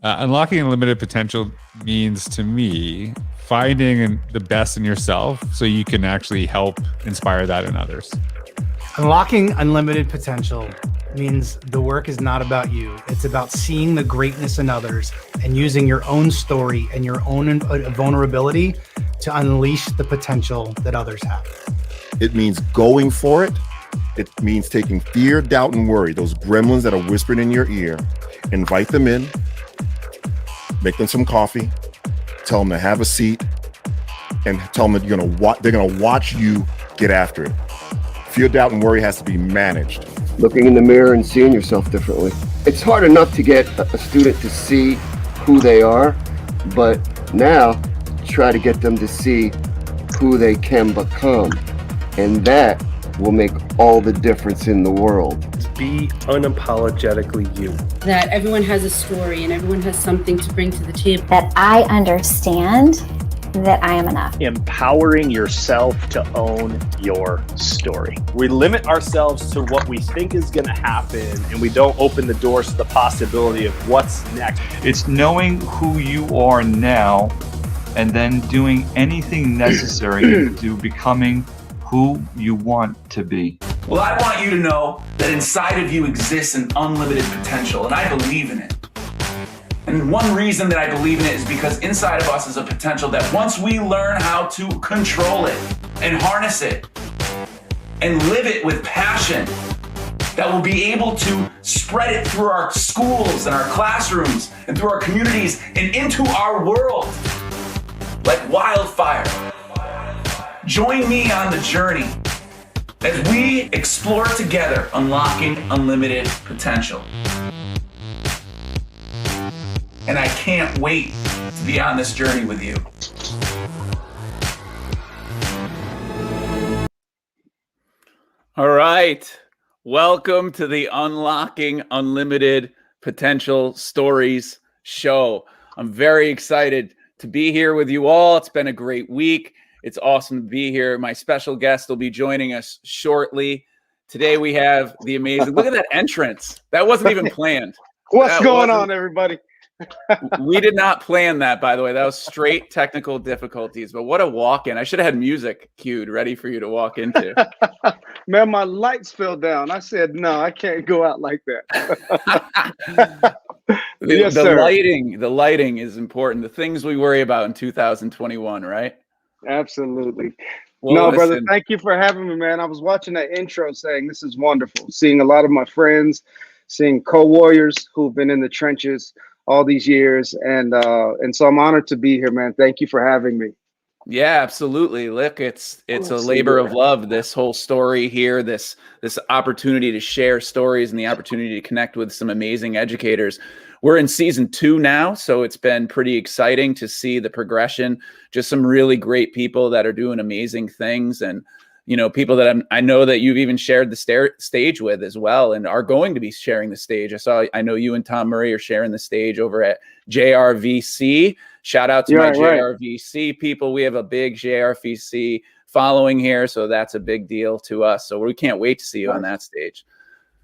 Unlocking unlimited potential means to me finding the best in yourself so you can actually help inspire that in others. Unlocking unlimited potential means the work is not about you. It's about seeing the greatness in others and using your own story and your own vulnerability to unleash the potential that others have. It means going for it. It means taking fear, doubt, and worry, those gremlins that are whispering in your ear, invite them in, make them some coffee, tell them to have a seat, and tell them that they're gonna watch you get after it. Fear, doubt, and worry has to be managed. Looking in the mirror and seeing yourself differently. It's hard enough to get a student to see who they are, but now try to get them to see who they can become. And that will make all the difference in the world. Be unapologetically you. That everyone has a story and everyone has something to bring to the table. That I understand that I am enough. Empowering yourself to own your story. We limit ourselves to what we think is going to happen, and we don't open the doors to the possibility of what's next. It's knowing who you are now and then doing anything necessary to becoming who you want to be. Well, I want you to know that inside of you exists an unlimited potential, and I believe in it. And one reason that I believe in it is because inside of us is a potential that once we learn how to control it and harness it and live it with passion, that we'll be able to spread it through our schools and our classrooms and through our communities and into our world like wildfire. Join me on the journey as we explore together unlocking unlimited potential. And I can't wait to be on this journey with you. All right. Welcome to the Unlocking Unlimited Potential Stories show. I'm very excited to be here with you all. It's been a great week. It's awesome to be here. My special guest will be joining us shortly. Today we have the amazing, look at that entrance. That wasn't even planned. What's going on, everybody? We did not plan that, by the way. That was straight technical difficulties. But what a walk-in. I should have had music cued ready for you to walk into. Man, my lights fell down. I said, no, I can't go out like that. Yes, the sir. The lighting is important. The things we worry about in 2021, right? Absolutely. Well, no, listen, brother, thank you for having me, man. I was watching that intro saying this is wonderful. Seeing a lot of my friends, seeing co-warriors who've been in the trenches all these years. And so I'm honored to be here, man. Thank you for having me. Yeah, absolutely. Look, it's a labor of love, this whole story here, this opportunity to share stories and the opportunity to connect with some amazing educators. We're in season 2 now, so it's been pretty exciting to see the progression. Just some really great people that are doing amazing things, and people that I know that you've even shared the stage with as well, and are going to be sharing the stage. I know you and Tom Murray are sharing the stage over at JRVC. Shout out to my JRVC people. We have a big JRVC following here, so that's a big deal to us. So we can't wait to see you on that stage.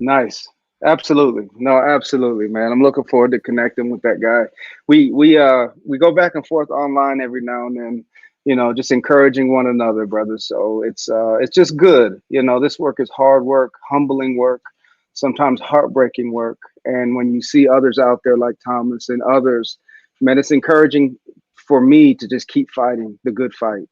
Nice. Absolutely. No, absolutely, man. I'm looking forward to connecting with that guy. We go back and forth online every now and then, just encouraging one another, brother. So it's just good. This work is hard work, humbling work, sometimes heartbreaking work. And when you see others out there like Thomas and others, man, it's encouraging for me to just keep fighting the good fight.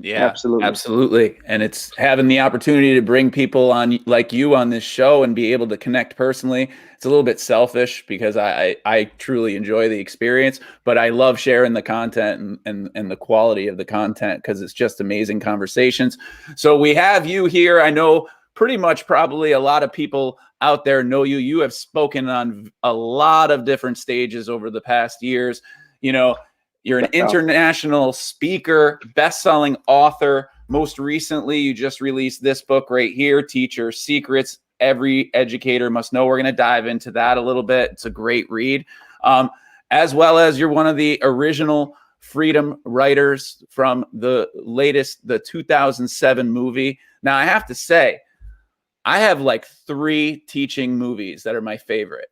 Yeah, absolutely. And it's having the opportunity to bring people on like you on this show and be able to connect personally. It's a little bit selfish because I truly enjoy the experience, but I love sharing the content and the quality of the content because it's just amazing conversations. So we have you here. I know pretty much probably a lot of people out there know you. You have spoken on a lot of different stages over the past years. You're an international speaker, best-selling author. Most recently, you just released this book right here, Teacher Secrets, Every Educator Must Know. We're going to dive into that a little bit. It's a great read. As well as you're one of the original freedom writers from the 2007 movie. Now, I have to say, I have like 3 teaching movies that are my favorite.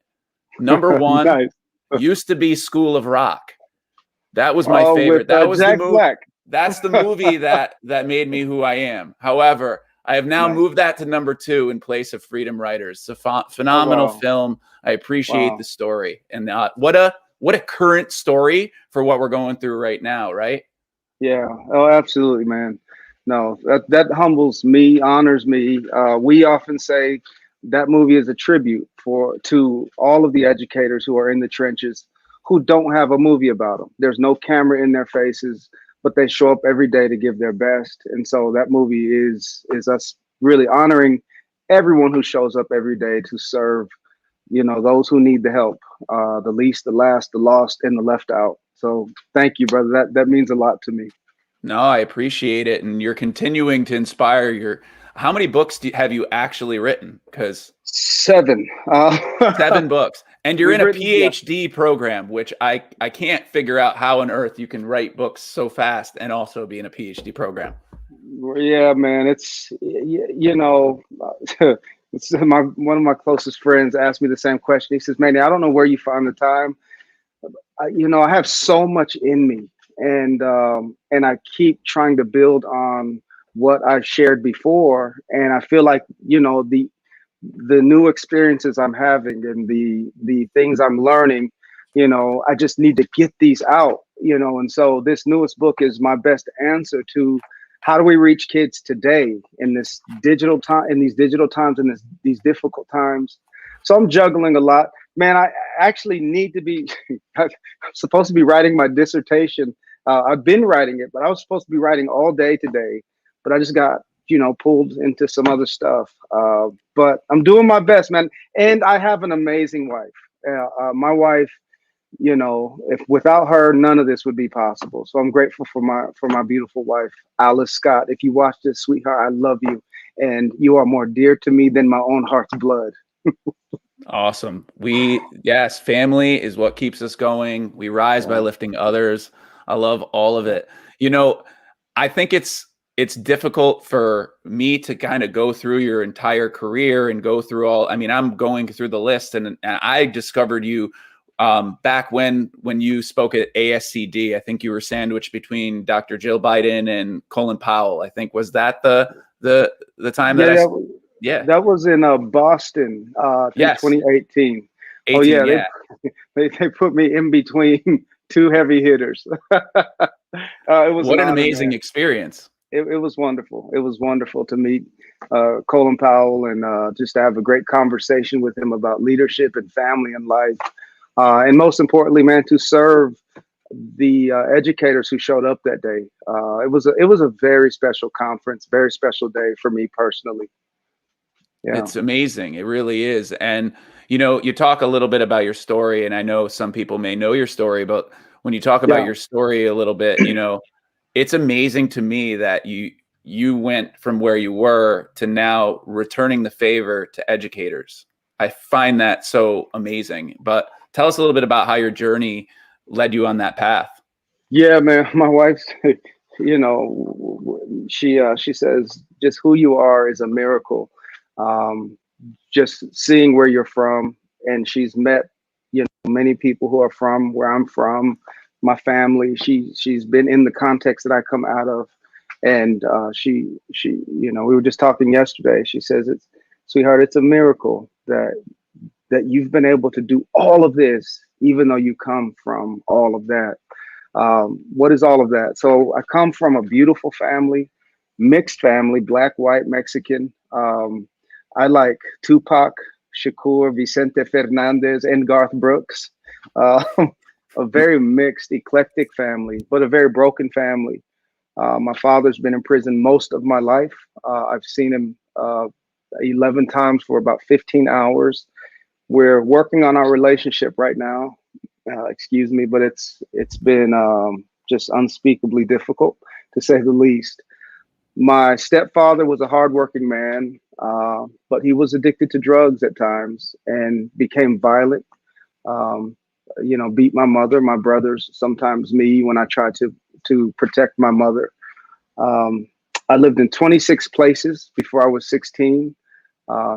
Number one, Nice. used to be School of Rock. That was my favorite. With, that was Jack the movie. Black. That's the movie that made me who I am. However, I have now moved that to number 2 in place of Freedom Riders. It's a phenomenal film. I appreciate the story, and what a current story for what we're going through right now, right? Yeah. Oh, absolutely, man. No, that humbles me, honors me. We often say that movie is a tribute to all of the educators who are in the trenches who don't have a movie about them. There's no camera in their faces, but they show up every day to give their best. And so that movie is us really honoring everyone who shows up every day to serve, those who need the help, the least, the last, the lost, and the left out. So thank you, brother. That means a lot to me. No, I appreciate it. And you're continuing to inspire how many books have you actually written? Because 7. 7 books. And you're in a PhD program, which I can't figure out how on earth you can write books so fast and also be in a PhD program. Yeah, man. It's, it's one of my closest friends asked me the same question. He says, Manny, I don't know where you find the time. I have so much in me, and I keep trying to build on what I've shared before. And I feel like, the new experiences I'm having and the things I'm learning, I just need to get these out, and so this newest book is my best answer to how do we reach kids today in this digital time, in these digital times, in these difficult times. So I'm juggling a lot, man. I actually need to be, I'm supposed to be writing my dissertation. I've been writing it, but I was supposed to be writing all day today, but I just got, pulled into some other stuff. But I'm doing my best, man. And I have an amazing wife. My wife, if without her, none of this would be possible. So I'm grateful for my beautiful wife, Alice Scott. If you watch this, sweetheart, I love you. And you are more dear to me than my own heart's blood. Awesome. Yes, family is what keeps us going. We rise by lifting others. I love all of it. I think it's difficult for me to kind of go through your entire career and go through I'm going through the list, and I discovered you back when you spoke at ASCD. I think you were sandwiched between Dr. Jill Biden and Colin Powell. I think, was that the time that was in Boston, yes. 2018. Oh yeah, they put me in between 2 heavy hitters. It was what an amazing experience. It was wonderful. It was wonderful to meet Colin Powell and just to have a great conversation with him about leadership and family and life. And most importantly, man, to serve the educators who showed up that day. It was a very special conference, very special day for me personally. Yeah. It's amazing. It really is. And, you talk a little bit about your story, and I know some people may know your story, but when you talk about your story a little bit, it's amazing to me that you went from where you were to now returning the favor to educators. I find that so amazing. But tell us a little bit about how your journey led you on that path. Yeah, man. My wife, she says just who you are is a miracle. Just seeing where you're from, and she's met, many people who are from where I'm from, my family. She's been in the context that I come out of, and she we were just talking yesterday. She says, sweetheart, it's a miracle that you've been able to do all of this, even though you come from all of that. What is all of that? So I come from a beautiful family, mixed family, Black, white, Mexican. I like Tupac Shakur, Vicente Fernandez, and Garth Brooks. A very mixed, eclectic family, but a very broken family. My father's been in prison most of my life. I've seen him 11 times for about 15 hours. We're working on our relationship right now. Excuse me, but it's been just unspeakably difficult, to say the least. My stepfather was a hardworking man, but he was addicted to drugs at times and became violent. Beat my mother, my brothers, sometimes me when I tried to protect my mother. I lived in 26 places before I was 16.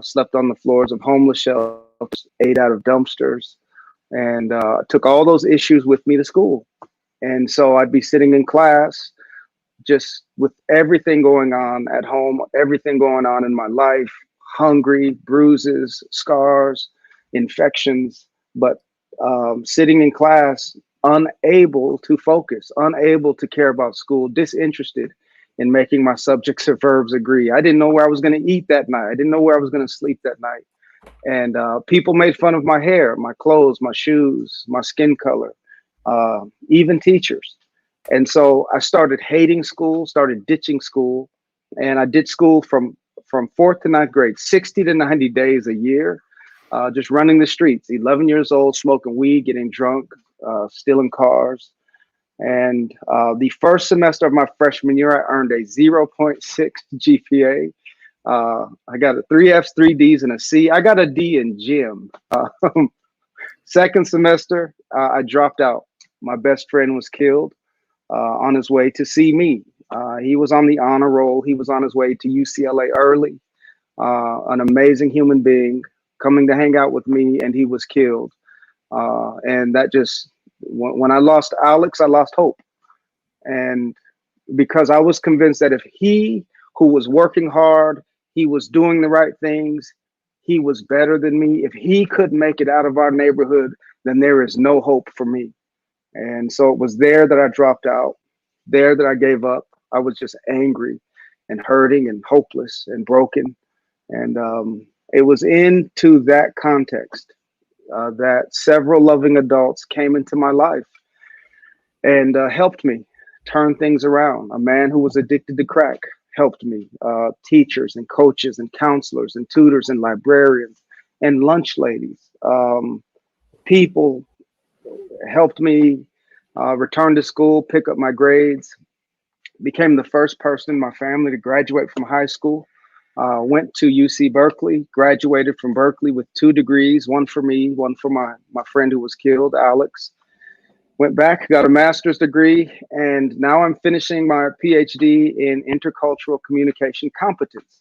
Slept on the floors of homeless shelters, ate out of dumpsters, and took all those issues with me to school. And so I'd be sitting in class just with everything going on at home, everything going on in my life, hungry, bruises, scars, infections, but sitting in class, unable to focus, unable to care about school, disinterested in making my subjects or verbs agree. I didn't know where I was going to eat that night. I didn't know where I was going to sleep that night. And people made fun of my hair, my clothes, my shoes, my skin color, even teachers. And so I started hating school, started ditching school, and I did school from 4th to 9th grade, 60 to 90 days a year, just running the streets, 11 years old, smoking weed, getting drunk, stealing cars. And the first semester of my freshman year, I earned a 0.6 GPA. I got a 3 Fs, 3 Ds, and a C. I got a D in gym. Second semester, I dropped out. My best friend was killed on his way to see me. He was on the honor roll. He was on his way to UCLA early. An amazing human being coming to hang out with me, and he was killed. And that just, when I lost Alex, I lost hope. And because I was convinced that if he, who was working hard, he was doing the right things, he was better than me. If he could make it out of our neighborhood, then there is no hope for me. And so it was there that I dropped out, there that I gave up. I was just angry and hurting and hopeless and broken. And it was into that context that several loving adults came into my life and helped me turn things around. A man who was addicted to crack helped me. Teachers and coaches and counselors and tutors and librarians and lunch ladies. People helped me return to school, pick up my grades, became the first person in my family to graduate from high school. Went to UC Berkeley, graduated from Berkeley with 2 degrees, one for me, one for my friend who was killed, Alex. Went back, got a master's degree, and now I'm finishing my PhD in intercultural communication competence.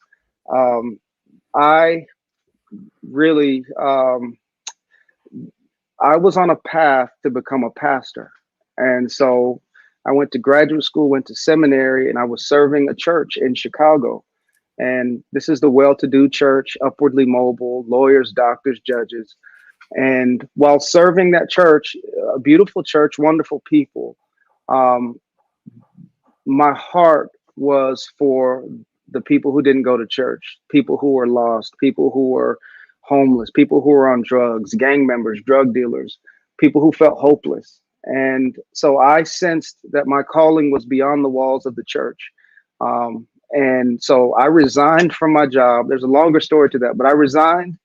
I really, I was on a path to become a pastor. And so I went to graduate school, went to seminary, and I was serving a church in Chicago. And this is the well-to-do church, upwardly mobile, lawyers, doctors, judges. And while serving that church, a beautiful church, wonderful people, my heart was for the people who didn't go to church, people who were lost, people who were homeless, people who were on drugs, gang members, drug dealers, people who felt hopeless. And so I sensed that my calling was beyond the walls of the church. And so I resigned from my job. There's a longer story to that, but I resigned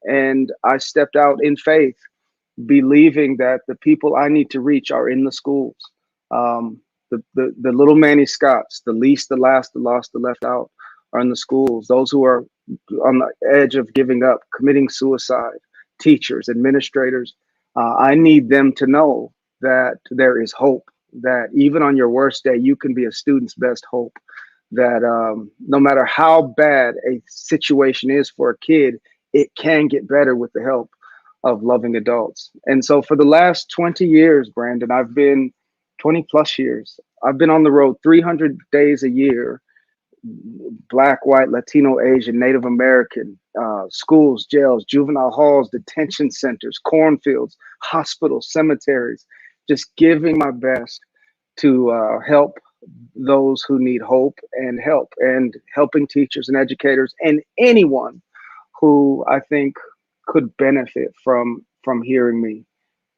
and I stepped out in faith, believing that the people I need to reach are in the schools. The little Manny Scotts, the least, the last, the lost, the left out are in the schools. Those who are on the edge of giving up, committing suicide, teachers, administrators. I need them to know that there is hope, that even on your worst day, you can be a student's best hope, that no matter how bad a situation is for a kid, it can get better with the help of loving adults. And so for the last 20 years, Brandon, I've been 20 plus years. I've been on the road 300 days a year, Black, white, Latino, Asian, Native American, schools, jails, juvenile halls, detention centers, cornfields, hospitals, cemeteries, just giving my best to help those who need hope and help, and helping teachers and educators and anyone who I think could benefit from hearing me.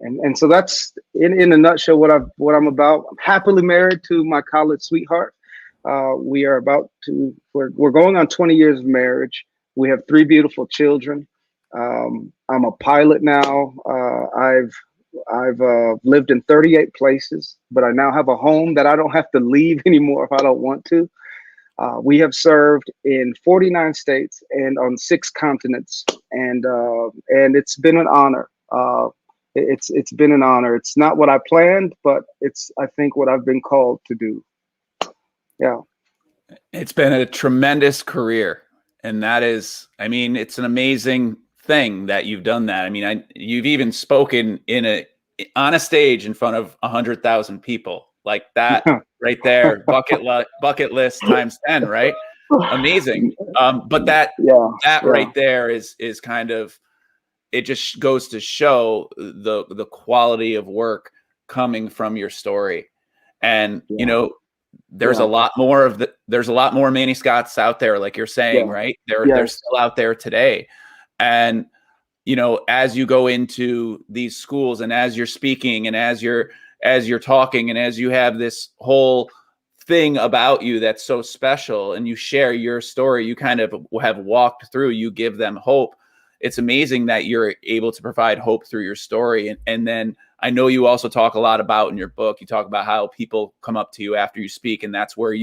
And so that's in a nutshell what I'm about. I'm happily married to my college sweetheart. We are we're going on 20 years of marriage. We have 3 beautiful children. I'm a pilot now. I've lived in 38 places, but I now have a home that I don't have to leave anymore if I don't want to. We have served in 49 states and on 6 continents, and it's been an honor. It's been an honor. It's not what I planned, but it's, I think, what I've been called to do. Yeah. It's been a tremendous career. And that is, I mean, it's an amazing thing that you've done that. I mean, you've even spoken on a stage in front of 100,000 people, like that right there. Bucket list times 10, right? Amazing. But that right there is kind of, it just goes to show the quality of work coming from your story. And you know, there's a lot more there's a lot more Manny Scotts out there, like you're saying, right? They're still out there today. And you know, as you go into these schools and as you're speaking and as you're talking and as you have this whole thing about you that's so special and you share your story, you kind of have walked through, you give them hope. It's amazing that you're able to provide hope through your story. And then I know you also talk a lot about in your book, you talk about how people come up to you after you speak, and that's where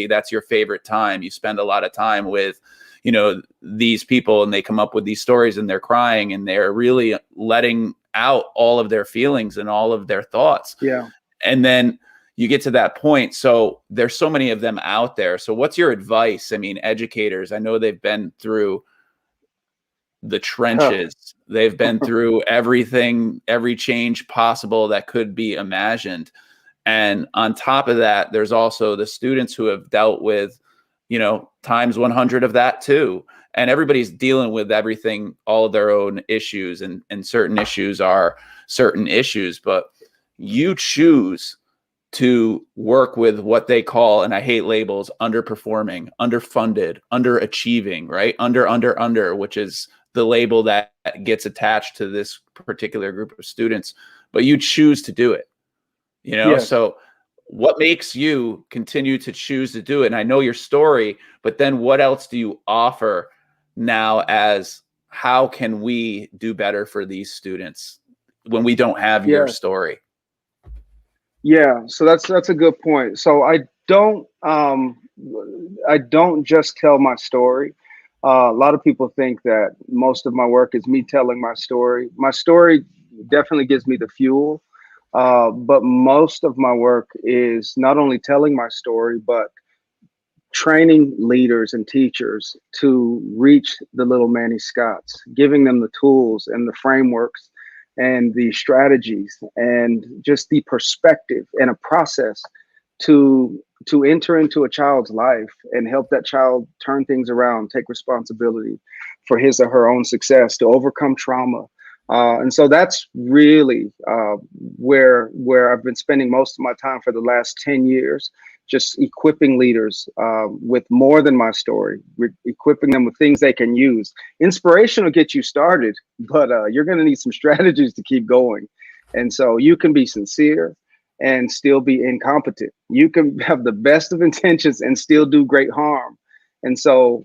that's your favorite time. You spend a lot of time with, you know, these people, and they come up with these stories and they're crying and they're really letting out all of their feelings and all of their thoughts. Yeah. And then you get to that point. So there's so many of them out there. So what's your advice? I mean, educators, I know they've been through the trenches. They've been through everything, every change possible that could be imagined. And on top of that, there's also the students who have dealt with, you know, times 100 of that too. And everybody's dealing with everything, all of their own issues, and certain issues are certain issues, but you choose to work with what they call, and I hate labels, underperforming, underfunded, underachieving, right? Under, which is the label that gets attached to this particular group of students, but you choose to do it, you know? So what makes you continue to choose to do it? And I know your story, but then what else do you offer now as how can we do better for these students when we don't have your story? Yeah, so that's a good point. So I don't just tell my story. A lot of people think that most of my work is me telling my story. My story definitely gives me the fuel, but most of my work is not only telling my story, but training leaders and teachers to reach the little Manny Scotts, giving them the tools and the frameworks and the strategies and just the perspective and a process to enter into a child's life and help that child turn things around, take responsibility for his or her own success, to overcome trauma. And so that's really where I've been spending most of my time for the last 10 years, just equipping leaders with more than my story, equipping them with things they can use. Inspiration will get you started, but you're going to need some strategies to keep going. And so you can be sincere and still be incompetent. You can have the best of intentions and still do great harm. And so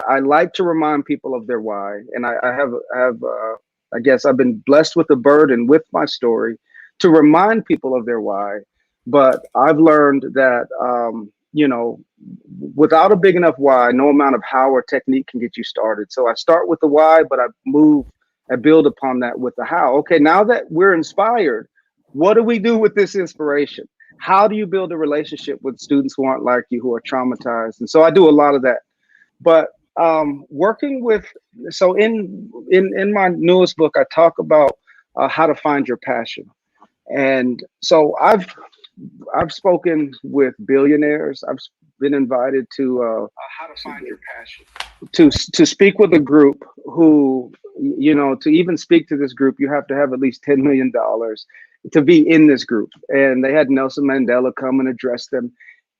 I like to remind people of their why. And I guess I've been blessed with a burden with my story to remind people of their why. But I've learned that, you know, without a big enough why, no amount of how or technique can get you started. So I start with the why, but I build upon that with the how. Okay, now that we're inspired, what do we do with this inspiration? How do you build a relationship with students who aren't like you, who are traumatized? And so I do a lot of that. But working with, so in my newest book, I talk about how to find your passion. And so I've spoken with billionaires. I've been invited to how to find your passion, to speak with a group who, you know, to even speak to this group, you have to have at least $10 million to be in this group. And they had Nelson Mandela come and address them.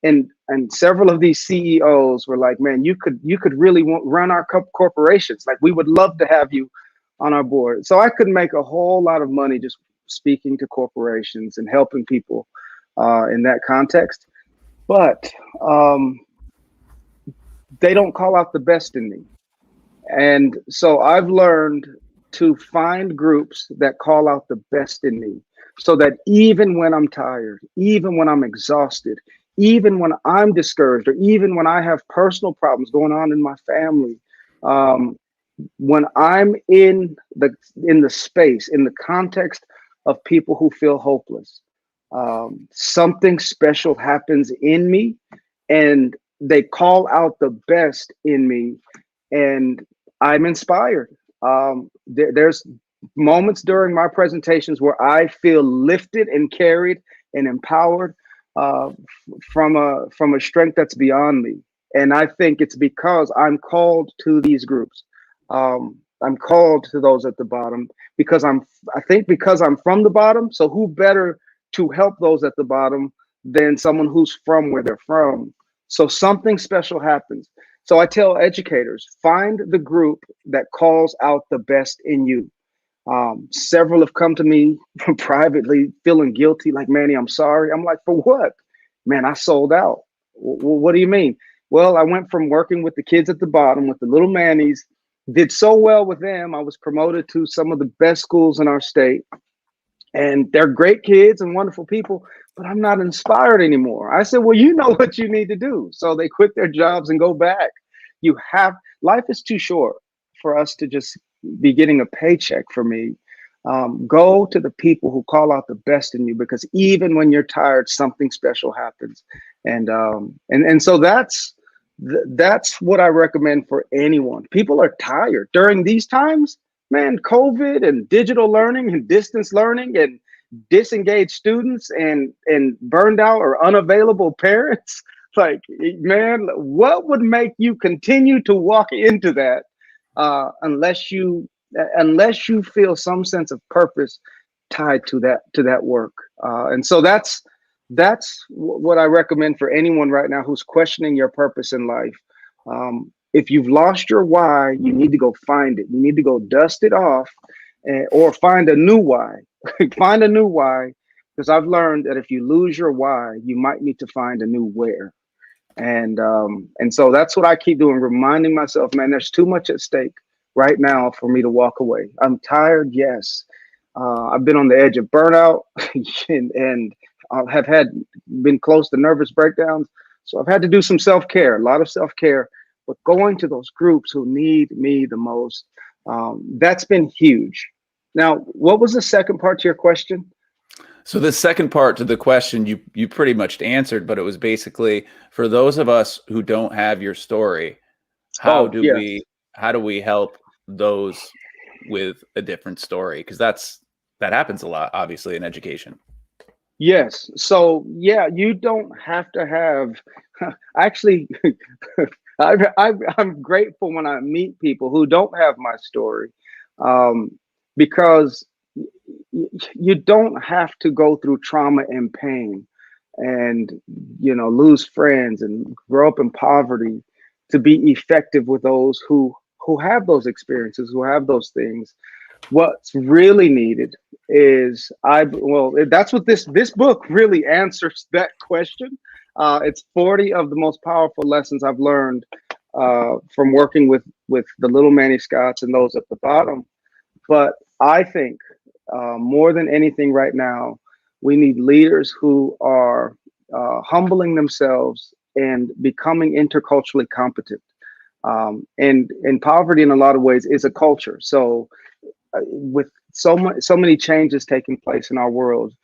And several of these CEOs were like, man, you could really run our corporations. Like, we would love to have you on our board. So I could make a whole lot of money just speaking to corporations and helping people in that context. But they don't call out the best in me. And so I've learned to find groups that call out the best in me, so that even when I'm tired, even when I'm exhausted, even when I'm discouraged, or even when I have personal problems going on in my family, when I'm in the space, in the context of people who feel hopeless, something special happens in me, and they call out the best in me, and I'm inspired. There's moments during my presentations where I feel lifted and carried and empowered from a strength that's beyond me. And I think it's because I'm called to these groups. I'm called to those at the bottom because because I'm from the bottom. So who better to help those at the bottom than someone who's from where they're from? So something special happens. So I tell educators, find the group that calls out the best in you. Several have come to me privately feeling guilty, like, Manny, I'm sorry. I'm like, for what? Man, I sold out. What do you mean? Well, I went from working with the kids at the bottom, with the little Mannies, did so well with them. I was promoted to some of the best schools in our state. And they're great kids and wonderful people, but I'm not inspired anymore. I said, well, you know what you need to do. So they quit their jobs and go back. Life is too short for us to just be getting a paycheck. For me, go to the people who call out the best in you, because even when you're tired, something special happens. And so that's what I recommend for anyone. People are tired during these times, man. COVID and digital learning and distance learning and disengaged students and burned out or unavailable parents. Like, man, what would make you continue to walk into that unless you feel some sense of purpose tied to that work? And so that's what I recommend for anyone right now who's questioning your purpose in life. If you've lost your why, you need to go find it. You need to go dust it off, or find a new why. Find a new why, because I've learned that if you lose your why, you might need to find a new where. And so that's what I keep doing, reminding myself, man, there's too much at stake right now for me to walk away. I'm tired, yes. I've been on the edge of burnout and have been close to nervous breakdowns. So I've had to do some self-care, a lot of self-care, but going to those groups who need me the most, that's been huge. Now, what was the second part to your question? So the second part to the question you pretty much answered, but it was basically, for those of us who don't have your story, how do we help those with a different story? Because that happens a lot, obviously, in education. Yes. So yeah, you don't have to have. Actually, I'm grateful when I meet people who don't have my story, because you don't have to go through trauma and pain and lose friends and grow up in poverty to be effective with those who have those experiences, who have those things. What's really needed is that's what this book really answers that question. It's 40 of the most powerful lessons I've learned from working with the little Manny Scotts and those at the bottom. But I think more than anything right now, we need leaders who are humbling themselves and becoming interculturally competent. And poverty in a lot of ways is a culture. So with so many changes taking place in our world,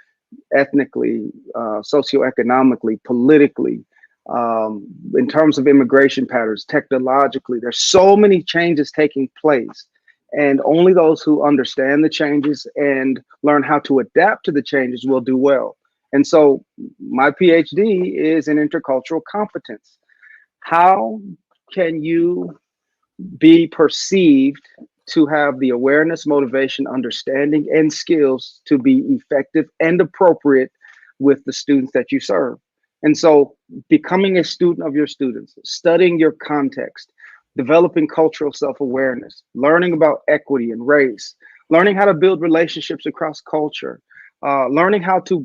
ethnically, socioeconomically, politically, in terms of immigration patterns, technologically, there's so many changes taking place. And only those who understand the changes and learn how to adapt to the changes will do well. And so my PhD is in intercultural competence. How can you be perceived to have the awareness, motivation, understanding, and skills to be effective and appropriate with the students that you serve? And so becoming a student of your students, studying your context, developing cultural self-awareness, learning about equity and race, learning how to build relationships across culture, learning how to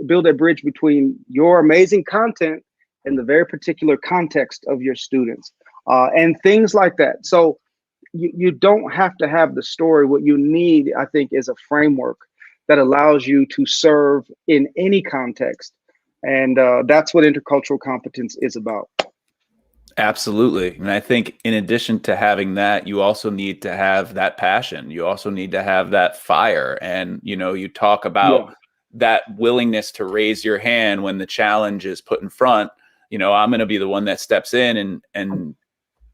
build a bridge between your amazing content and the very particular context of your students, and things like that. So you don't have to have the story. What you need, I think, is a framework that allows you to serve in any context. And that's what intercultural competence is about. Absolutely. And I think in addition to having that, you also need to have that passion. You also need to have that fire. And, you talk about that willingness to raise your hand when the challenge is put in front. I'm going to be the one that steps in and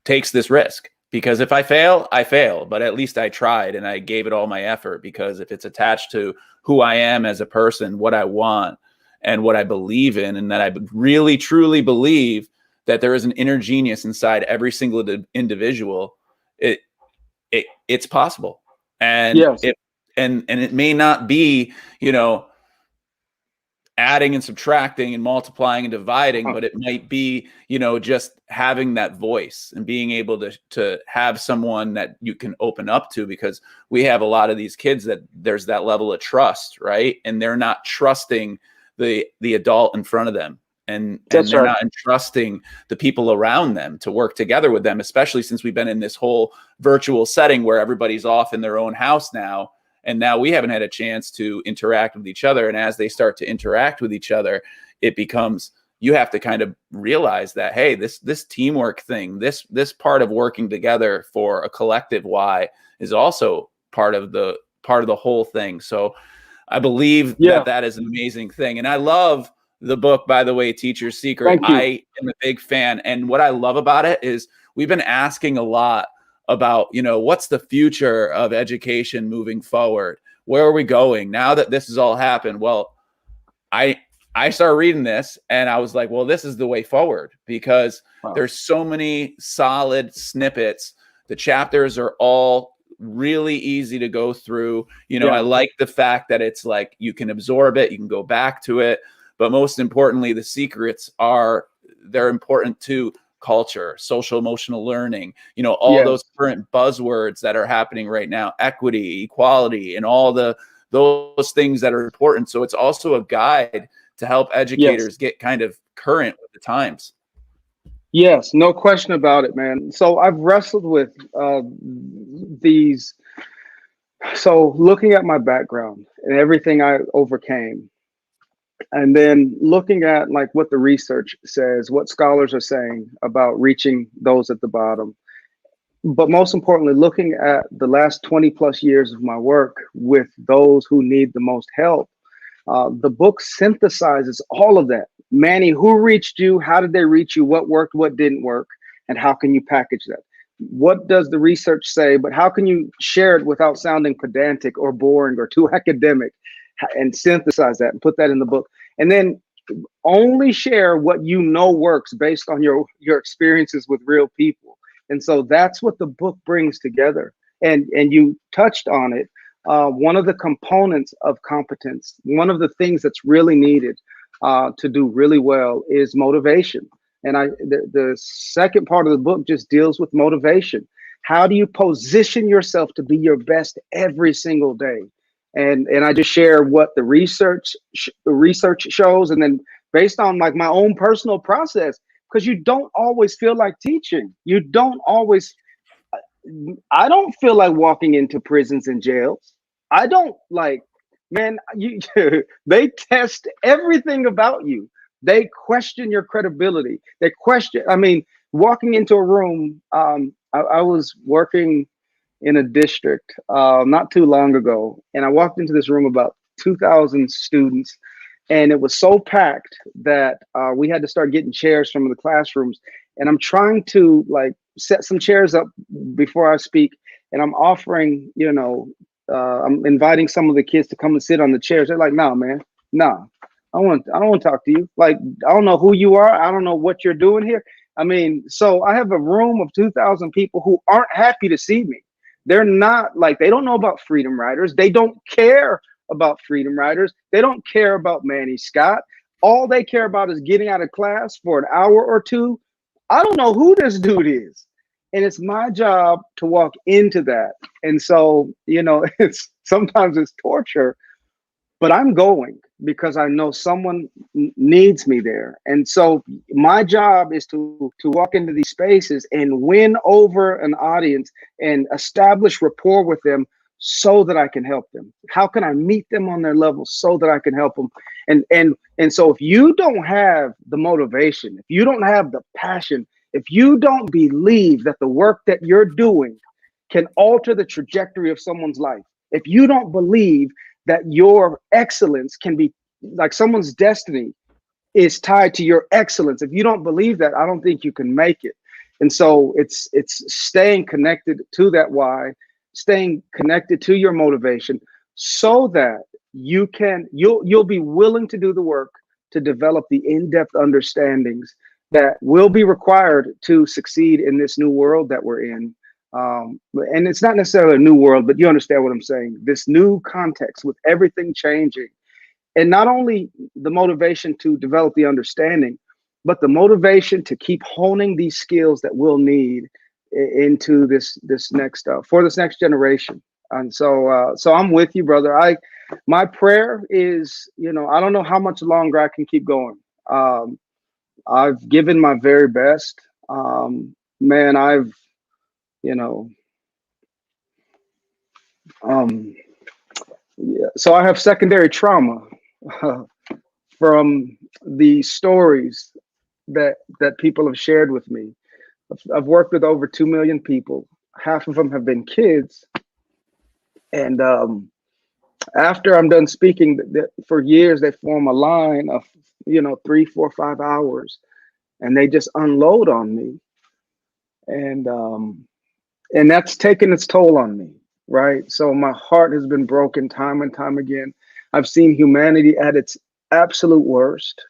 takes this risk. because if I fail, I fail, but at least I tried and I gave it all my effort, because if it's attached to who I am as a person, what I want and what I believe in, and that I really truly believe that there is an inner genius inside every single individual, it's possible. And Yes. and it may not be, adding and subtracting and multiplying and dividing, but it might be, just having that voice and being able to have someone that you can open up to, because we have a lot of these kids that there's that level of trust, right? And they're not trusting the adult in front of them. And they're not entrusting the people around them to work together with them, especially since we've been in this whole virtual setting where everybody's off in their own house now. And now we haven't had a chance to interact with each other. And as they start to interact with each other, it becomes, you have to kind of realize that, hey, this teamwork thing, this part of working together for a collective why is also part of the whole thing. So I believe that is an amazing thing. And I love the book, by the way, Teacher's Secret. I am a big fan. And what I love about it is we've been asking a lot about, what's the future of education moving forward? Where are we going now that this has all happened? Well, I started reading this and I was like, well, this is the way forward, because there's so many solid snippets. The chapters are all really easy to go through. I like the fact that it's like you can absorb it, you can go back to it. But most importantly, the secrets they're important to culture, social emotional learning, all those current buzzwords that are happening right now, equity, equality, and all those things that are important. So it's also a guide to help educators get kind of current with the times. Yes, no question about it, man. So I've wrestled with these. So looking at my background and everything I overcame, and then looking at like what the research says, what scholars are saying about reaching those at the bottom. But most importantly, looking at the last 20 plus years of my work with those who need the most help, the book synthesizes all of that. Manny, who reached you? How did they reach you? What worked? What didn't work? And how can you package that? What does the research say? But how can you share it without sounding pedantic or boring or too academic, and synthesize that and put that in the book? And then only share what works based on your experiences with real people. And so that's what the book brings together. And you touched on it. One of the components of competence, one of the things that's really needed to do really well is motivation. And the second part of the book just deals with motivation. How do you position yourself to be your best every single day? And I just share what the research shows, and then based on like my own personal process, because you don't always feel like teaching. I don't feel like walking into prisons and jails. I don't like, man, they test everything about you. They question your credibility. Walking into a room, I was working in a district not too long ago, and I walked into this room about 2,000 students, and it was so packed that we had to start getting chairs from the classrooms. And I'm trying to like set some chairs up before I speak, and I'm offering, I'm inviting some of the kids to come and sit on the chairs. They're like, "No, man, no, I don't want to talk to you. Like, I don't know who you are. I don't know what you're doing here." So I have a room of 2,000 people who aren't happy to see me. They're not like, they don't know about Freedom Riders. They don't care about Freedom Riders. They don't care about Manny Scott. All they care about is getting out of class for an hour or two. I don't know who this dude is. And it's my job to walk into that. And so, sometimes it's torture, but I'm going because I know someone needs me there. And so my job is to walk into these spaces and win over an audience and establish rapport with them so that I can help them. How can I meet them on their level so that I can help them? And so if you don't have the motivation, if you don't have the passion, if you don't believe that the work that you're doing can alter the trajectory of someone's life, if you don't believe that your excellence can be like someone's destiny is tied to your excellence, if you don't believe that, I don't think you can make it. And so it's staying connected to that why, staying connected to your motivation, so that you'll be willing to do the work to develop the in-depth understandings that will be required to succeed in this new world that we're in. And it's not necessarily a new world, but you understand what I'm saying. This new context with everything changing, and not only the motivation to develop the understanding, but the motivation to keep honing these skills that we'll need into this next for this next generation. And so I'm with you, brother. My prayer is, I don't know how much longer I can keep going. I've given my very best. Man, I've, yeah. So I have secondary trauma from the stories that people have shared with me. I've worked with over 2 million people. Half of them have been kids. And after I'm done speaking, for years, they form a line of, 3, 4, 5 hours, and they just unload on me. And that's taken its toll on me, right? So my heart has been broken time and time again. I've seen humanity at its absolute worst,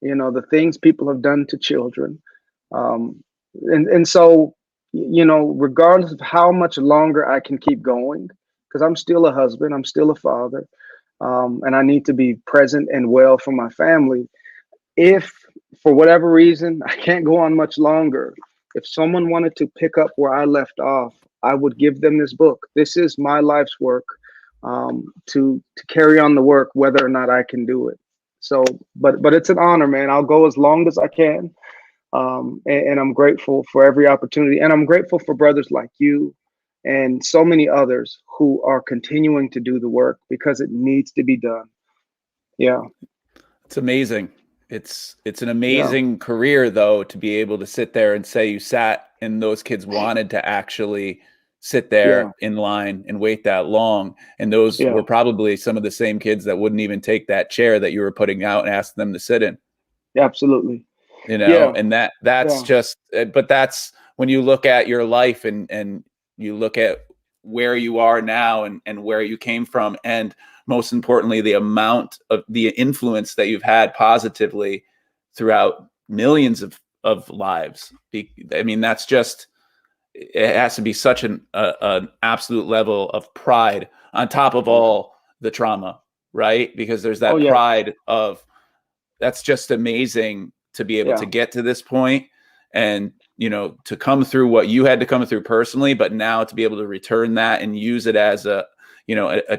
the things people have done to children. And so, regardless of how much longer I can keep going, because I'm still a husband, I'm still a father, and I need to be present and well for my family. If for whatever reason I can't go on much longer, if someone wanted to pick up where I left off, I would give them this book. This is my life's work, to carry on the work, whether or not I can do it. So, but it's an honor, man. I'll go as long as I can. And I'm grateful for every opportunity. And I'm grateful for brothers like you and so many others who are continuing to do the work, because it needs to be done. Yeah. It's amazing. It's an amazing career, though, to be able to sit there and say you sat and those kids wanted to actually sit there in line and wait that long. And those were probably some of the same kids that wouldn't even take that chair that you were putting out and asked them to sit in. Absolutely. And that's just, but that's when you look at your life and you look at where you are now and where you came from, and most importantly, the amount of the influence that you've had positively throughout millions of lives. I mean, that's just, it has to be such an absolute level of pride on top of all the trauma, right? Because there's that pride of, that's just amazing to be able to get to this point and, to come through what you had to come through personally, but now to be able to return that and use it as a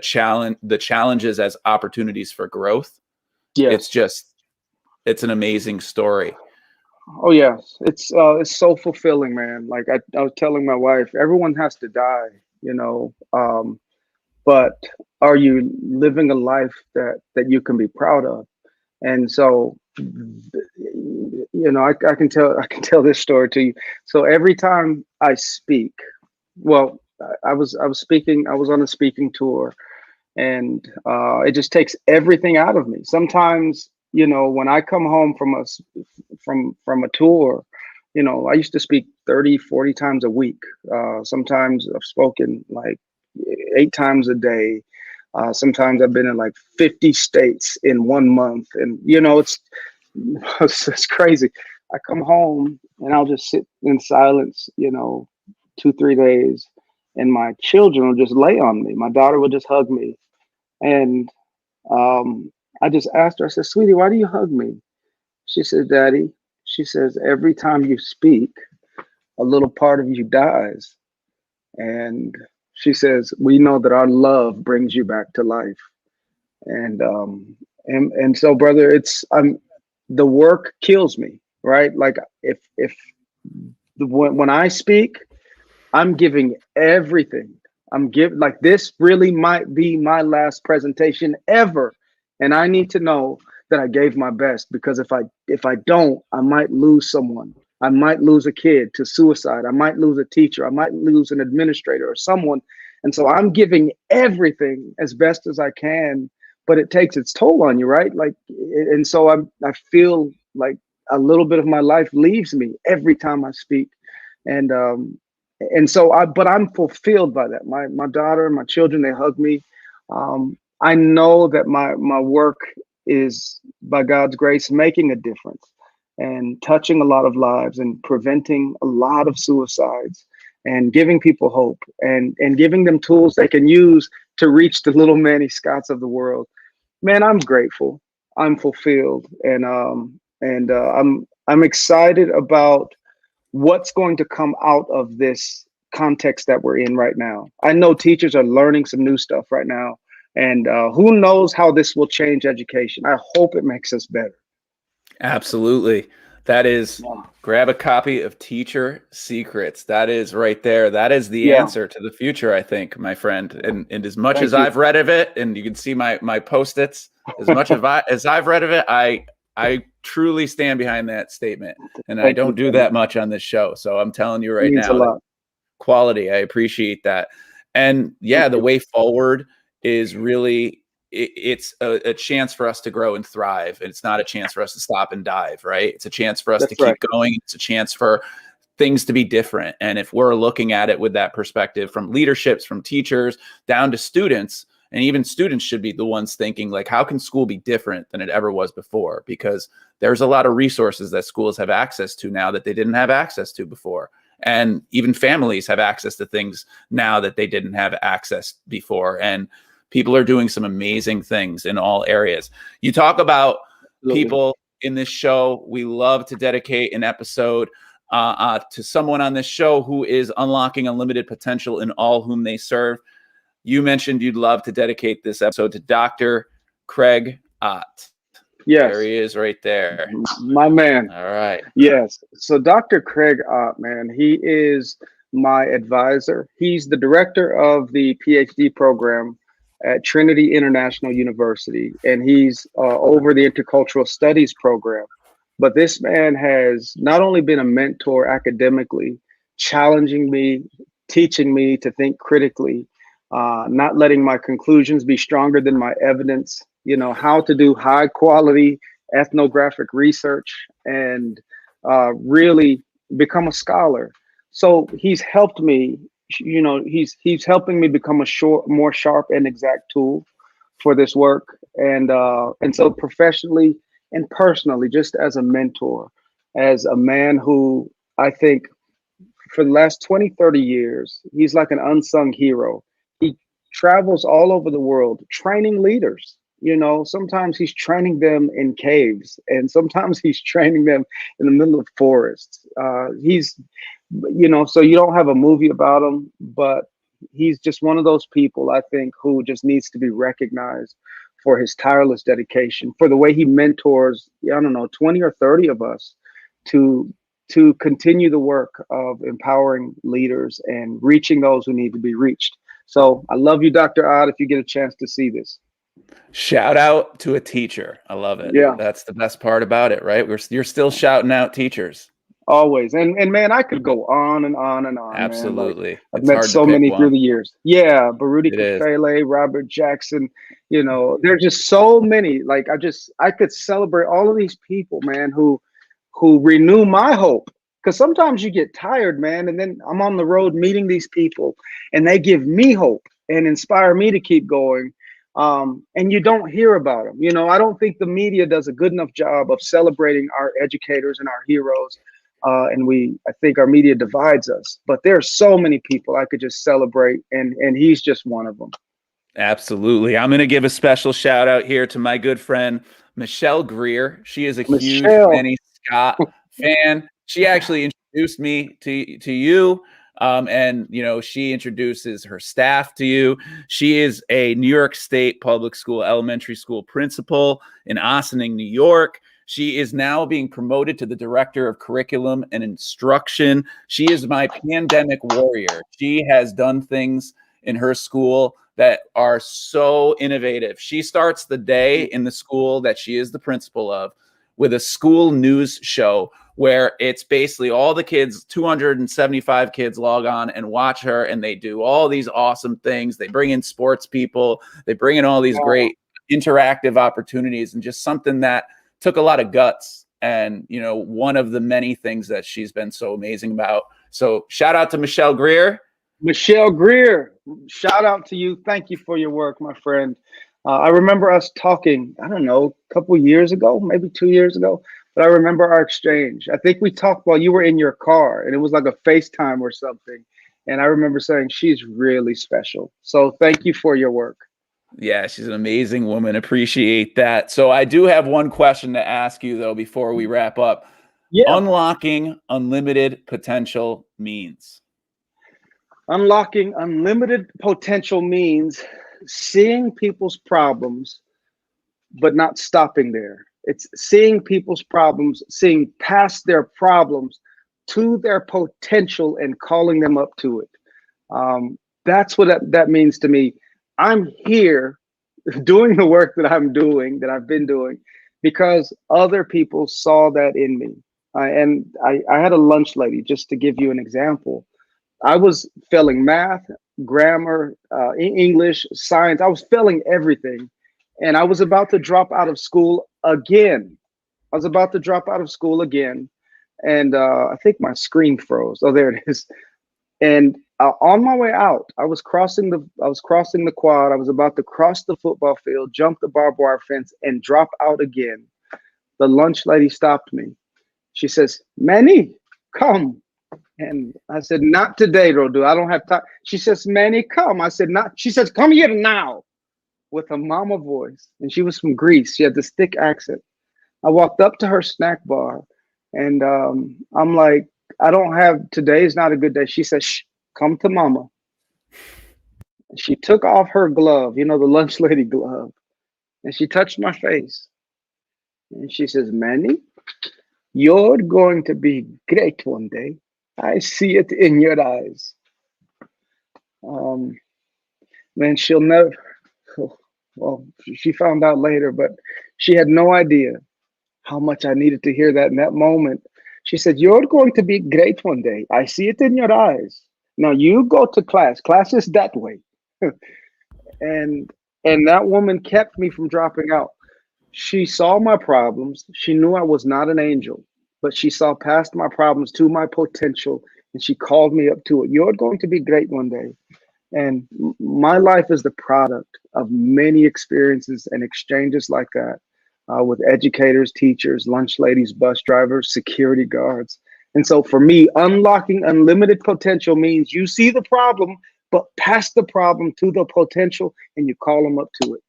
challenge, the challenges as opportunities for growth. It's an amazing story. Oh yes. It's so fulfilling, man. Like I was telling my wife, everyone has to die, but are you living a life that you can be proud of? And so, I can tell this story to you. So every time I speak, well, I was speaking, I was on a speaking tour, and it just takes everything out of me. Sometimes, when I come home from a tour, I used to speak 30, 40 times a week. Sometimes I've spoken like 8 times a day. Sometimes I've been in like 50 states in 1 month, and it's crazy. I come home and I'll just sit in silence, 2-3 days, and my children will just lay on me. My daughter will just hug me, and I just asked her. I said, "Sweetie, why do you hug me?" She said, "Daddy," she says, "every time you speak, a little part of you dies, and." She says, "We know that our love brings you back to life." And so, brother, the work kills me, right? Like when I speak, I'm giving everything. Like, this really might be my last presentation ever, and I need to know that I gave my best, because if I don't, I might lose someone. I might lose a kid to suicide. I might lose a teacher. I might lose an administrator or someone. And so I'm giving everything as best as I can, but it takes its toll on you, right? Like, and so I feel like a little bit of my life leaves me every time I speak. And so but I'm fulfilled by that. My daughter, my children, they hug me. I know that my work is, by God's grace, making a difference and touching a lot of lives and preventing a lot of suicides and giving people hope and giving them tools they can use to reach the little Manny Scotts of the world. Man, I'm grateful. I'm fulfilled, and I'm excited about what's going to come out of this context that we're in right now. I know teachers are learning some new stuff right now, and who knows how this will change education. I hope it makes us better. Absolutely. That is, grab a copy of Teacher Secrets. That is right there. That is the answer to the future, I think, my friend. And as much as I've read of it, and you can see my post-its, as much as I've read of it, I truly stand behind that statement. And I don't do that much on this show. So I'm telling you right now, quality, I appreciate that. And yeah, the way forward is really, it's a chance for us to grow and thrive. It's not a chance for us to stop and dive, right? It's a chance for us to keep going. It's a chance for things to be different. And if we're looking at it with that perspective, from leaderships, from teachers down to students, and even students should be the ones thinking, like, how can school be different than it ever was before? Because there's a lot of resources that schools have access to now that they didn't have access to before. And even families have access to things now that they didn't have access before. And people are doing some amazing things in all areas. You talk about people in this show. We love to dedicate an episode to someone on this show who is unlocking unlimited potential in all whom they serve. You mentioned you'd love to dedicate this episode to Dr. Craig Ott. Yes. There he is right there. My man. All right. Yes. So Dr. Craig Ott, man, he is my advisor. He's the director of the PhD program at Trinity International University, and he's over the intercultural studies program. But this man has not only been a mentor academically, challenging me, teaching me to think critically, not letting my conclusions be stronger than my evidence, you know, how to do high quality ethnographic research and really become a scholar. So he's helped me, you know, he's helping me become a more sharp and exact tool for this work. And so professionally and personally, just as a mentor, as a man who I think for the last 20, 30 years, he's like an unsung hero. He travels all over the world training leaders. You know, sometimes he's training them in caves, and sometimes he's training them in the middle of forests. He's, you know, so you don't have a movie about him, but he's just one of those people, I think, who just needs to be recognized for his tireless dedication, for the way he mentors, I don't know, 20 or 30 of us to continue the work of empowering leaders and reaching those who need to be reached. So I love you, Dr. Ott, if you get a chance to see this. Shout out to a teacher. I love it. Yeah. That's the best part about it, right? You're still shouting out teachers. Always. And man, I could go on and on and on. Absolutely. Man. Like, I've met so many through the years. Yeah. Baruti Kafele, Robert Jackson, you know, there's just so many. Like I could celebrate all of these people, man, who renew my hope. Because sometimes you get tired, man, and then I'm on the road meeting these people and they give me hope and inspire me to keep going. And you don't hear about them. You know, I don't think the media does a good enough job of celebrating our educators and our heroes. And I think our media divides us. But there's so many people I could just celebrate, and he's just one of them. Absolutely. I'm going to give a special shout out here to my good friend, Michelle Greer. She is a huge Manny Scott fan. She actually introduced me to you. And, you know, she introduces her staff to you. She is a New York State public school elementary school principal in Ossining, New York. She is now being promoted to the director of curriculum and instruction. She is my pandemic warrior. She has done things in her school that are so innovative. She starts the day in the school that she is the principal of with a school news show where it's basically all the kids, 275 kids log on and watch her, and they do all these awesome things. They bring in sports people. They bring in all these great interactive opportunities, and just something that took a lot of guts. And, you know, one of the many things that she's been so amazing about So shout out to Michelle Greer. Michelle Greer, shout out to you. Thank you for your work, my friend. I remember us talking, I don't know, a couple years ago, maybe 2 years ago, but I remember our exchange. I think we talked while you were in your car, and it was like a FaceTime or something. And I remember saying, she's really special. So thank you for your work. Yeah, she's an amazing woman. Appreciate that. So I do have one question to ask you, though, before we wrap up. Yeah. Unlocking unlimited potential means? Unlocking unlimited potential means seeing people's problems, but not stopping there. It's seeing people's problems, seeing past their problems to their potential and calling them up to it. That's what that means to me. I'm here doing the work that I'm doing, that I've been doing, because other people saw that in me. And I had a lunch lady, just to give you an example. I was failing math, grammar, English, science. I was failing everything. And I was about to drop out of school again. And I think my screen froze. Oh, there it is. And on my way out, I was crossing the quad. I was about to cross the football field, jump the barbed wire fence, and drop out again. The lunch lady stopped me. She says, "Manny, come." And I said, "Not today, Rodu. I don't have time." She says, "Manny, come." I said, "Not." She says, "Come here now," with a mama voice. And she was from Greece. She had this thick accent. I walked up to her snack bar, and I'm like, "I don't have, today's not a good day." She says, "Shh, come to mama." She took off her glove, the lunch lady glove, and she touched my face. And she says, "Manny, you're going to be great one day. I see it in your eyes." Man, she'll never, well, she found out later, but she had no idea how much I needed to hear that in that moment. She said, "You're going to be great one day. I see it in your eyes. Now you go to class. Class is that way." And that woman kept me from dropping out. She saw my problems. She knew I was not an angel, but she saw past my problems to my potential, and she called me up to it. "You're going to be great one day." And my life is the product of many experiences and exchanges like that with educators, teachers, lunch ladies, bus drivers, security guards. And so for me, unlocking unlimited potential means you see the problem, but past the problem to the potential, and you call them up to it.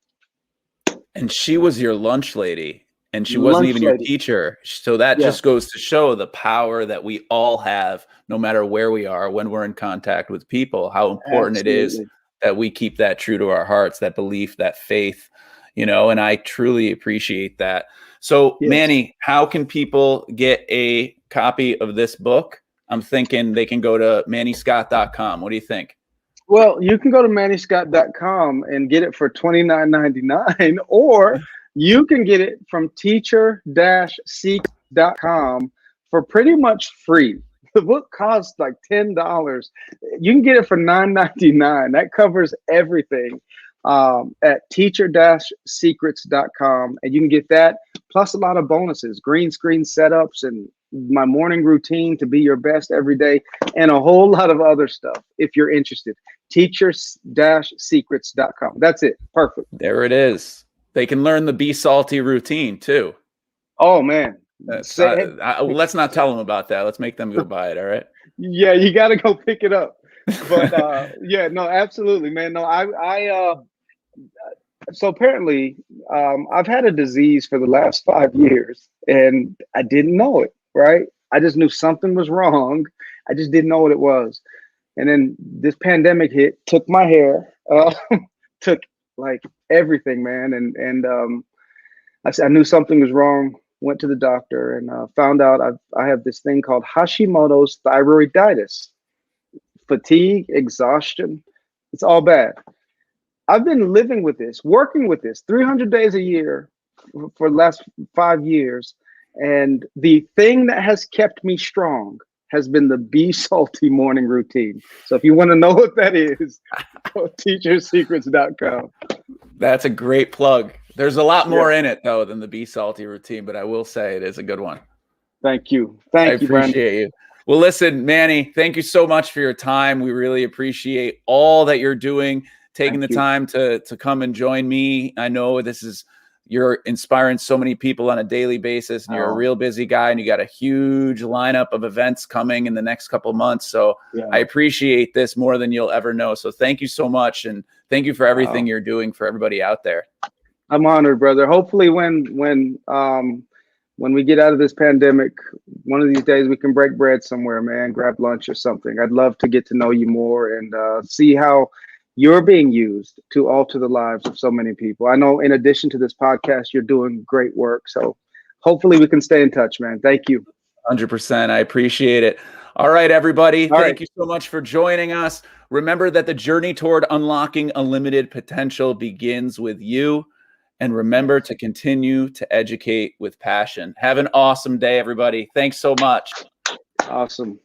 And she was your lunch lady, and she wasn't even your teacher. So that just goes to show the power that we all have, no matter where we are, when we're in contact with people, how important it is that we keep that true to our hearts, that belief, that faith, and I truly appreciate that. So Manny, how can people get a copy of this book? I'm thinking they can go to mannyscott.com. What do you think? Well, you can go to mannyscott.com and get it for $29.99, or you can get it from teacher-seek.com for pretty much free. The book costs like $10. You can get it for $9.99. That covers everything at teacher-secrets.com, and you can get that plus a lot of bonuses, green screen setups, and my morning routine to be your best every day, and a whole lot of other stuff if you're interested. teacher-secrets.com. That's it. Perfect. There it is. They can learn the Be Salty routine too. Oh man. Let's not tell them about that. Let's make them go buy it. All right. Yeah, you got to go pick it up. But yeah, no, absolutely, man. No, so apparently I've had a disease for the last 5 years, and I didn't know it, right? I just knew something was wrong. I just didn't know what it was. And then this pandemic hit, took my hair, took like everything, man. And I knew something was wrong, went to the doctor, and found out I have this thing called Hashimoto's thyroiditis. Fatigue, exhaustion, it's all bad. I've been living with this, working with this 300 days a year for the last 5 years. And the thing that has kept me strong has been the Be Salty morning routine. So if you want to know what that is, go to teachersecrets.com. That's a great plug. There's a lot more in it, though, than the Be Salty routine, but I will say it is a good one. Thank you. Thank you, Brandon. I appreciate you. Well, listen, Manny, thank you so much for your time. We really appreciate all that you're doing, taking the time to come and join me. I know you're inspiring so many people on a daily basis, and you're a real busy guy, and you got a huge lineup of events coming in the next couple of months. So I appreciate this more than you'll ever know. So thank you so much. And thank you for everything you're doing for everybody out there. I'm honored, brother. Hopefully when we get out of this pandemic, one of these days we can break bread somewhere, man, grab lunch or something. I'd love to get to know you more and see how you're being used to alter the lives of so many people. I know in addition to this podcast, you're doing great work. So hopefully we can stay in touch, man. Thank you. 100%. I appreciate it. All right, everybody. Thank you so much for joining us. Remember that the journey toward unlocking unlimited potential begins with you. And remember to continue to educate with passion. Have an awesome day, everybody. Thanks so much. Awesome.